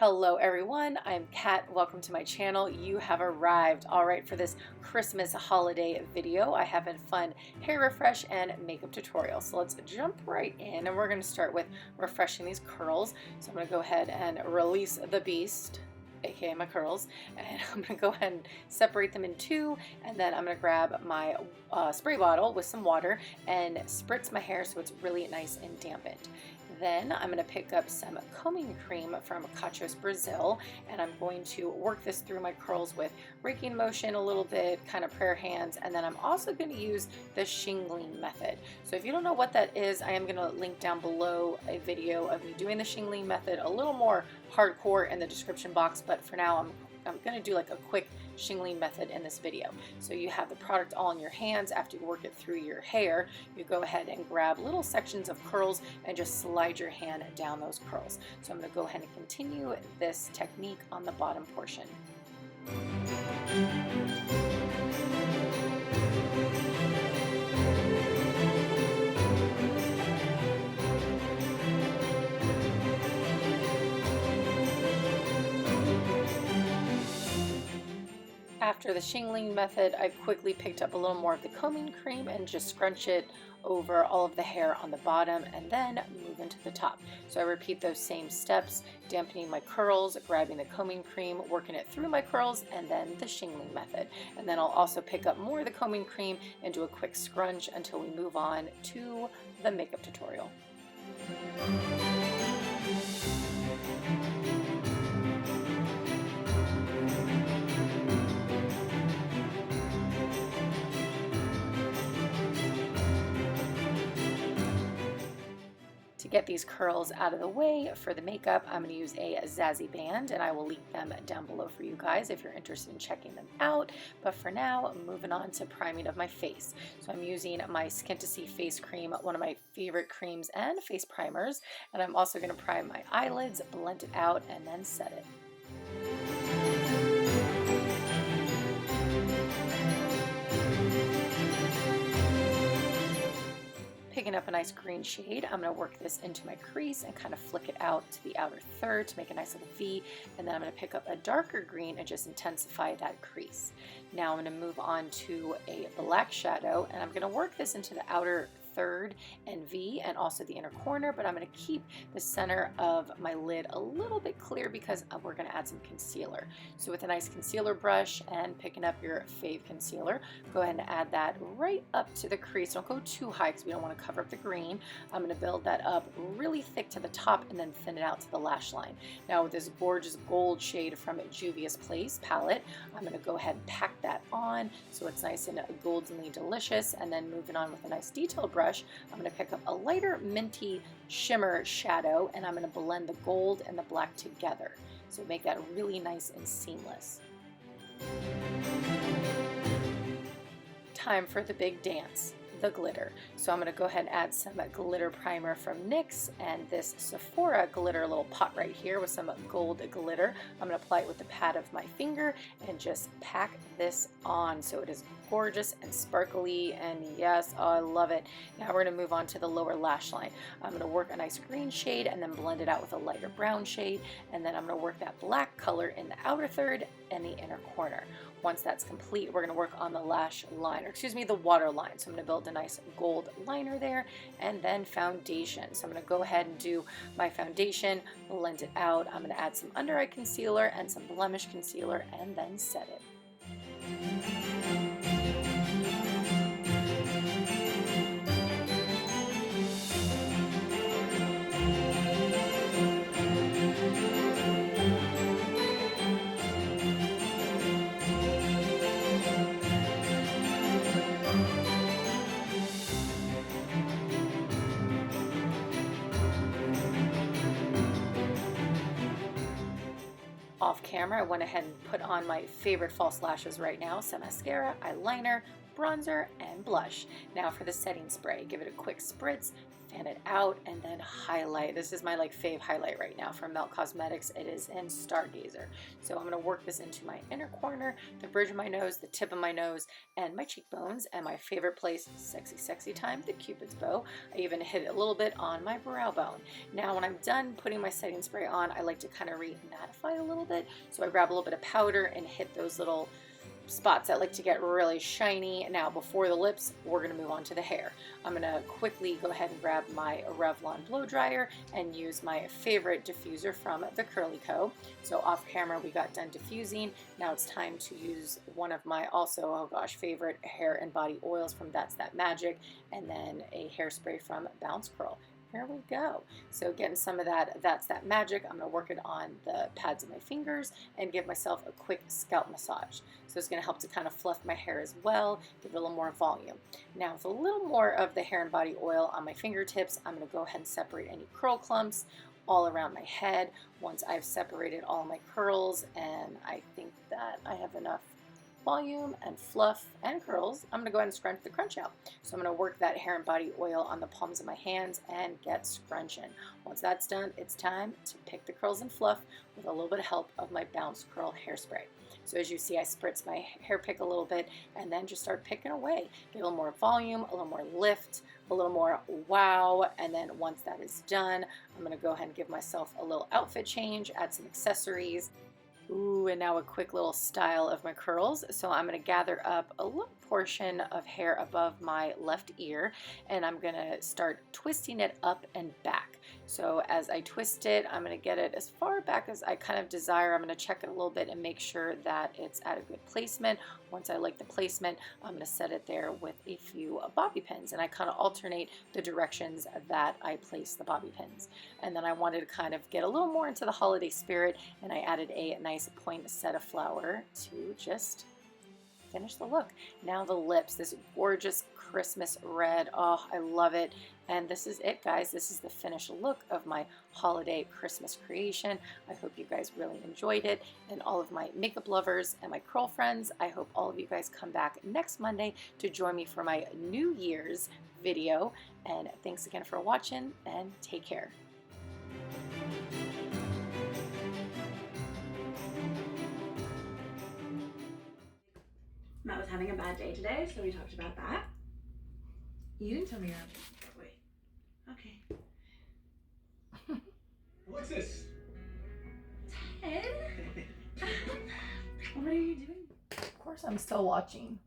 Hello everyone, I'm Kat. Welcome to my channel. You have arrived. All right, for this Christmas holiday video, I have a fun hair refresh and makeup tutorial. So let's jump right in, and we're going to start with refreshing these curls. So I'm going to go ahead and release the beast, aka my curls, and I'm going to go ahead and separate them in two, and then I'm going to grab my spray bottle with some water and spritz my hair so it's really nice and dampened. Then I'm going to pick up some combing cream from Cachos Brazil, and I'm going to work this through my curls with raking motion a little bit, kind of prayer hands, and then I'm also going to use the Shingling Method. So if you don't know what that is, I am going to link down below a video of me doing the Shingling Method a little more hardcore in the description box, but for now I'm going to do like a quick shingling method in this video. So you have the product all in your hands. After you work it through your hair, you go ahead and grab little sections of curls and just slide your hand down those curls. So I'm going to go ahead and continue this technique on the bottom portion. After the shingling method, I quickly picked up a little more of the combing cream and just scrunch it over all of the hair on the bottom and then move into the top. So I repeat those same steps, dampening my curls, grabbing the combing cream, working it through my curls, and then the shingling method. And then I'll also pick up more of the combing cream and do a quick scrunch until we move on to the makeup tutorial. To get these curls out of the way for the makeup, I'm going to use a Zazzy band, and I will link them down below for you guys if you're interested in checking them out. But for now, I'm moving on to priming of my face. So I'm using my Skintasy face cream, one of my favorite creams and face primers, and I'm also going to prime my eyelids, blend it out, and then set it. Picking up a nice green shade, I'm going to work this into my crease and kind of flick it out to the outer third to make a nice little V, and then I'm going to pick up a darker green and just intensify that crease. Now I'm going to move on to a black shadow, and I'm going to work this into the outer third and V and also the inner corner, but I'm going to keep the center of my lid a little bit clear because we're going to add some concealer. So with a nice concealer brush and picking up your fave concealer, go ahead and add that right up to the crease. Don't go too high because we don't want to cover up the green. I'm going to build that up really thick to the top and then thin it out to the lash line. Now with this gorgeous gold shade from Juvias Place palette, I'm going to go ahead and pack that on so it's nice and goldenly delicious, and then moving on with a nice detail brush, I'm going to pick up a lighter minty shimmer shadow, and I'm going to blend the gold and the black together. So make that really nice and seamless. Time for the big dance, the glitter. So I'm going to go ahead and add some glitter primer from NYX and this Sephora glitter little pot right here with some gold glitter. I'm going to apply it with the pad of my finger and just pack this on so it is gorgeous and sparkly, and yes, oh, I love it. Now we're going to move on to the lower lash line. I'm going to work a nice green shade and then blend it out with a lighter brown shade, and then I'm going to work that black color in the outer third and the inner corner. Once that's complete, we're going to work on the lash line, or excuse me, the water line. So I'm going to build a nice gold liner there, and then foundation. So I'm going to go ahead and do my foundation, blend it out. I'm going to add some under eye concealer and some blemish concealer, and then set it. Off camera, I went ahead and put on my favorite false lashes right now, some mascara, eyeliner, bronzer, and blush. Now for the setting spray, give it a quick spritz, fan it out, and then highlight. This is my like fave highlight right now from Melt Cosmetics. It is in Stargazer. So I'm going to work this into my inner corner, the bridge of my nose, the tip of my nose, and my cheekbones, and my favorite place, sexy, sexy time, the Cupid's bow. I even hit it a little bit on my brow bone. Now when I'm done putting my setting spray on, I like to kind of re-mattify a little bit. So I grab a little bit of powder and hit those little spots that like to get really shiny. Now before the lips, we're going to move on to the hair. I'm going to quickly go ahead and grab my Revlon blow dryer and use my favorite diffuser from the Curly Co. So off camera we got done diffusing. Now it's time to use one of my also, oh gosh, favorite hair and body oils from That's That Magic, and then a hairspray from Bounce Curl. Here we go. So getting some of that That's That Magic, I'm going to work it on the pads of my fingers and give myself a quick scalp massage. So it's going to help to kind of fluff my hair as well, give it a little more volume. Now with a little more of the hair and body oil on my fingertips, I'm going to go ahead and separate any curl clumps all around my head. Once I've separated all my curls and I think that I have enough volume and fluff and curls, I'm going to go ahead and scrunch the crunch out. So I'm going to work that hair and body oil on the palms of my hands and get scrunching. Once that's done, it's time to pick the curls and fluff with a little bit of help of my Bounce Curl hairspray. So as you see, I spritz my hair pick a little bit and then just start picking away. Get a little more volume, a little more lift, a little more wow, and then once that is done, I'm going to go ahead and give myself a little outfit change, add some accessories. Ooh, and now a quick little style of my curls. So I'm going to gather up a little portion of hair above my left ear, and I'm going to start twisting it up and back. So as I twist it, I'm going to get it as far back as I kind of desire. I'm going to check it a little bit and make sure that it's at a good placement. Once I like the placement, I'm going to set it there with a few bobby pins, and I kind of alternate the directions that I place the bobby pins. And then I wanted to kind of get a little more into the holiday spirit, and I added a nice poinsettia flower to just finish the look. Now the lips, this gorgeous Christmas red. Oh, I love it. And this is it, guys. This is the finished look of my holiday Christmas creation. I hope you guys really enjoyed it. And all of my makeup lovers and my curl friends, I hope all of you guys come back next Monday to join me for my New Year's video. And thanks again for watching, and take care. Matt was having a bad day today, so we talked about that. You didn't tell me you're wait. Okay. Alexis! Ted? What are you doing? Of course I'm still watching.